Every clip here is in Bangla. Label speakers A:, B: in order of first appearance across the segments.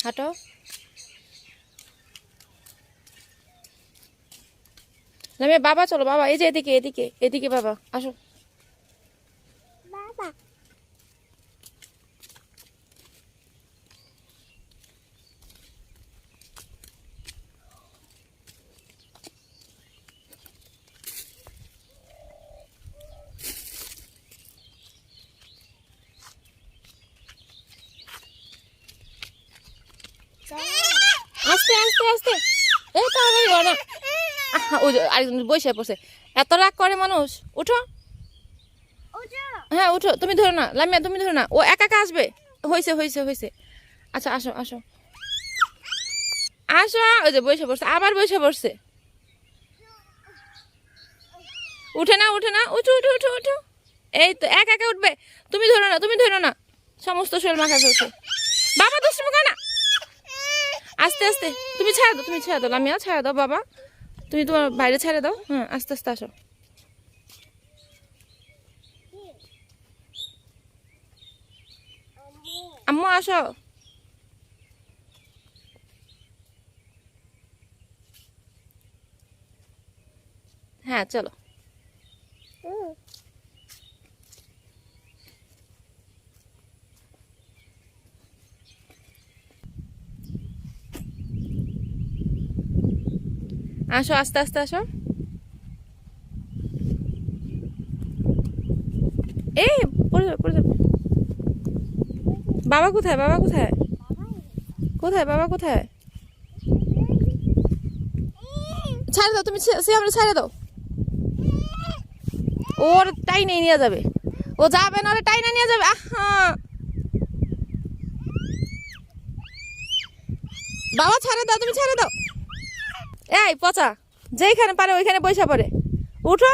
A: হাঁটো। লামিয়া বাবা চলো, বাবা এই যে এদিকে এদিকে এদিকে, বাবা আসো। আস্তে আস্তে আস্তে, এই তাড়াতাড়ি করো না। ওই যে আরেকজন বসে পড়ছে, এত রাগ করে মানুষ। উঠো, হ্যাঁ উঠো, তুমি ধরো না লামিয়া, তুমি ধরো না, ও একা একা আসবে। হয়েছে হয়েছে হয়েছে, আচ্ছা আসো আসো আসো। ওই যে বসে পড়ছে, আবার বসে পড়ছে। উঠে না উঠে না, উঠো উঠো উঠো উঠো। এই তো একা একা উঠবে। তুমি ধরো না, তুমি ধরো না, সমস্ত শরীর মাখা ফেলছে। বাবা দুষ্টুমি করে না, আস্তে আস্তে। তুমি ছেড়ে দাও, তুমি ছেড়ে দাও লামিয়া, ছেড়ে দাও বাবা, তুমি তোমার বাইরে ছেড়ে দাও। হ্যাঁ আস্তে আস্তে আসো। আম্মু আসো। হ্যাঁ চলো। আসো আস্তে আস্তে আসো। এই পড়ে যাবে পড়ে যাবে। বাবা কোথায়, বাবা কোথায়, কোথায় বাবা কোথায়? ছাড়ে দাও তুমি, আমরা ছাড়ে দাও। ওর টাইনে নিয়ে যাবে, ও যাবে না, ওরে টাইনে নিয়ে যাবে। আহা বাবা ছাড়ে দাও, তুমি ছেড়ে দাও। এই পচা, যেখানে পারে ওইখানে বসে পড়ে। উঠো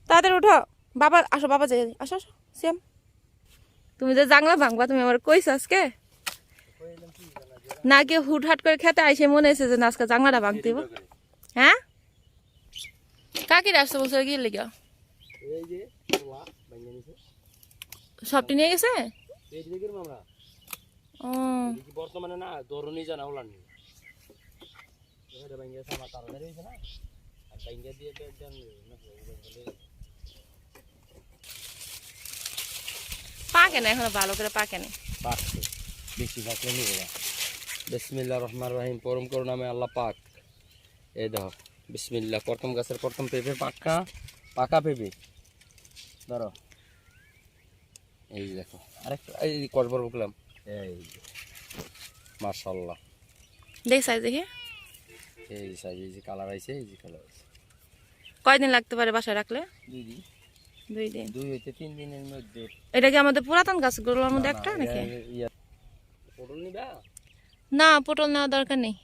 A: তাড়াতাড়ি উঠো। বাবা আসো, বাবা যাই, আসো আসো। শ্যাম তুমি যে জাংলা ভাঙবা, তুমি আমার কইছো আজকে না, কেউ হুটহাট করে খেতে আইসে মনে হয়েছে যে আজকে জাংলাটা ভাঙতে হইব। হ্যাঁ কাকির আসতে বলছো কি লেগে? সবটি নিয়ে গেছে। ও
B: বর্তমানে না ধরনি জানা হলার নি এটা ভাঙ্গা সামা তাড়াতাড়ি হইছে না, আর ভাঙ্গা দিয়ে দেন
A: পাকে না, এখন ভালো করে পাকে না,
B: পাকছে বেশি পাকলে নিবে না। বিসমিল্লাহির রহমানির রহিম, পরম করুণাময় আল্লাহ পাক। এই দেখো বিসমিল্লাহ, প্রথম গাছের প্রথম পেঁপে, পাকা পাকা পেঁপে ধরো। এই দেখো আরেকটা, এই কসবর বুকলাম, এই মাশাআল্লাহ
A: দেখ সাইজ দেখে।
B: এই সাইজ, এই যে কালার আইছে, এই যে কালার আইছে।
A: কয়দিন লাগতে পারে বাসায় রাখলে?
B: 2 দিন,
A: 2 দিন।
B: 2 হইতে 3 দিনের মধ্যে।
A: এটা কি আমাদের পুরাতন গাছগুলোর মধ্যে একটা নাকি?
B: পটল নিবা
A: না পটল নেওয়ার দরকার নেই।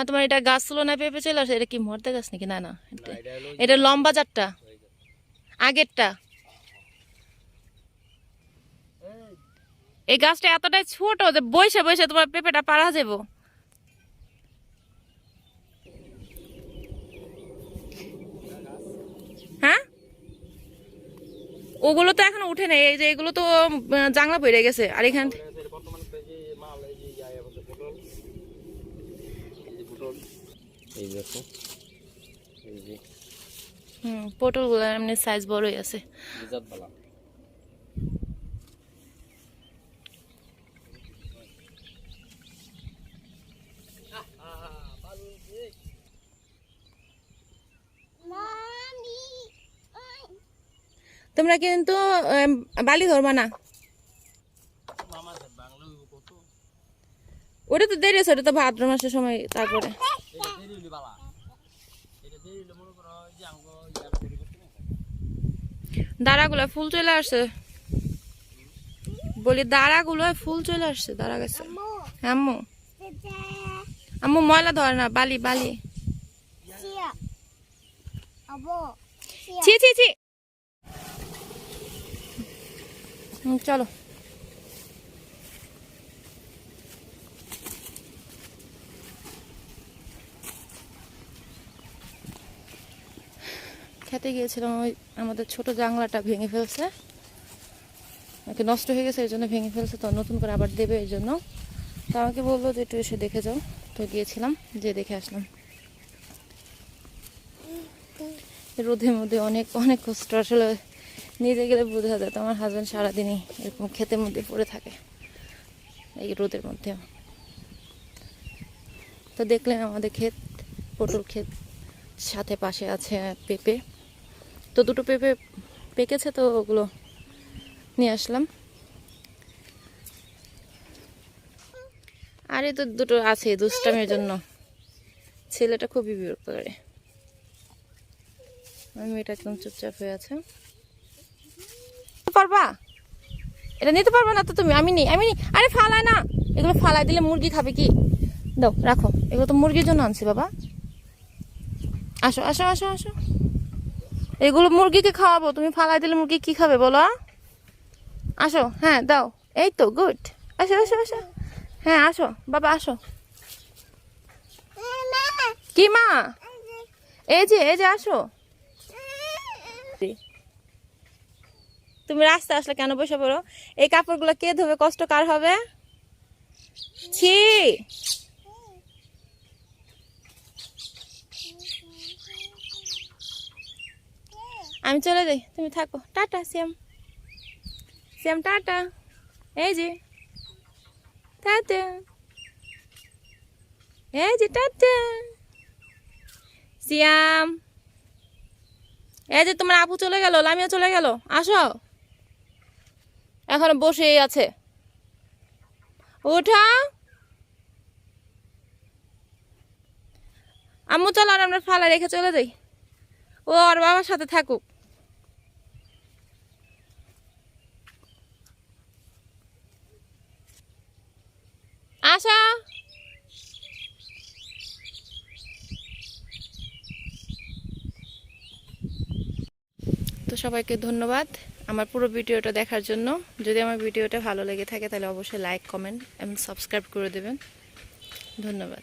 A: তোমার এটা গাছ ছিল না, পেঁপে চলে আসে। এটা কি মরতে গাছ নাকি? না না, এটা লম্বা জাতটা, আগেরটা। এই গাছটা এতটাই ছোট যে বসে বসে তোমার পেঁপেটা পারা যাবো। হ্যাঁ ওগুলো তো এখন উঠে নেই, এই যে এগুলো তো জাংলা পড়ে গেছে। আর এখান
B: এই দেখো, এই যে
A: পটল গুলো এমনি সাইজ বড়ই আছে।
B: বিজাত বালা
A: তোমরা কিন্তু বালি ধরবা না, ওটা তো দেরি আছে, ওটা তো ভাদ্র মাসের সময়। তারপরে দাঁড়াগুলো ফুল চলে আসছে, বলি দাঁড়াগুলো ফুল চলে আসছে, দাঁড়া গেছে। আম্মু আম্মু ময়লা ধরে না, বালি বালি। ছি ছি ছি। চলো খেতে গিয়েছিলাম, ওই আমাদের ছোট জাংলাটা ভেঙে ফেলছে, নষ্ট হয়ে গেছে, এই জন্য ভেঙে ফেলছে। তো নতুন করে আবার দেবে এই জন্য। তো আমাকে বললো যে একটু এসে দেখে যাও, তো গিয়েছিলাম, যে দেখে আসলাম। রোদের মধ্যে অনেক অনেক কষ্ট, আসলে নিজে গেলে বোঝা যায়। তো আমার হাজব্যান্ড সারাদিনই এরকম ক্ষেতের মধ্যে পড়ে থাকে এই রোদের মধ্যে। তো দেখলেন আমাদের ক্ষেত, পটল ক্ষেত, সাথে পাশে আছে পেঁপে। তো দুটো পেঁপে পেকেছে, তো ওগুলো নিয়ে আসলাম। আর এই তো দুটো আছে দুষ্টামের জন্য, ছেলেটা খুবই বিরক্ত করে। মেয়েটা একদম চুপচাপ হয়ে আছে। পারবা এটা নিতে পারবা না তো তুমি? আমি নেই, আমি নেই। আরে ফালায় না, এগুলো ফালাই দিলে মুরগি খাবে। কি দাও, রাখো, এগুলো তো মুরগির জন্য আনছি বাবা। আসো আসো আসো আসো, এগুলো মুরগিকে খাওয়াবো, তুমি ফালাই দিলে মুরগি কি খাবে বলো? আসো, হ্যাঁ দাও, এই তো গুড। আসো আসো আসো, হ্যাঁ আসো বাবা আসো। কি মা? এই যে আসো। তুমি রাস্তা আসলে কেন বসে পড়ো? এই কাপড়গুলো কে ধোবে? কষ্ট কার হবে? ছি, আমি চলে যাই, তুমি থাকো। টাটা শ্যাম, শ্যাম টাটা। এই যে টাটা, এই যে টাটা শ্যাম। এই যে তোমার আপু চলে গেল, লামিয়া চলে গেল, আসো। এখন বসেই আছে, উঠা। আম্মু চলো, আর আমরা ফালা রেখে চলে যাই, ও আর বাবার সাথে থাকুক। আশা, তো সবাইকে ধন্যবাদ আমার পুরো ভিডিওটা দেখার জন্য। যদি আমার ভিডিওটা ভালো লেগে থাকে তাহলে অবশ্যই লাইক, কমেন্ট এবং সাবস্ক্রাইব করে দেবেন। ধন্যবাদ।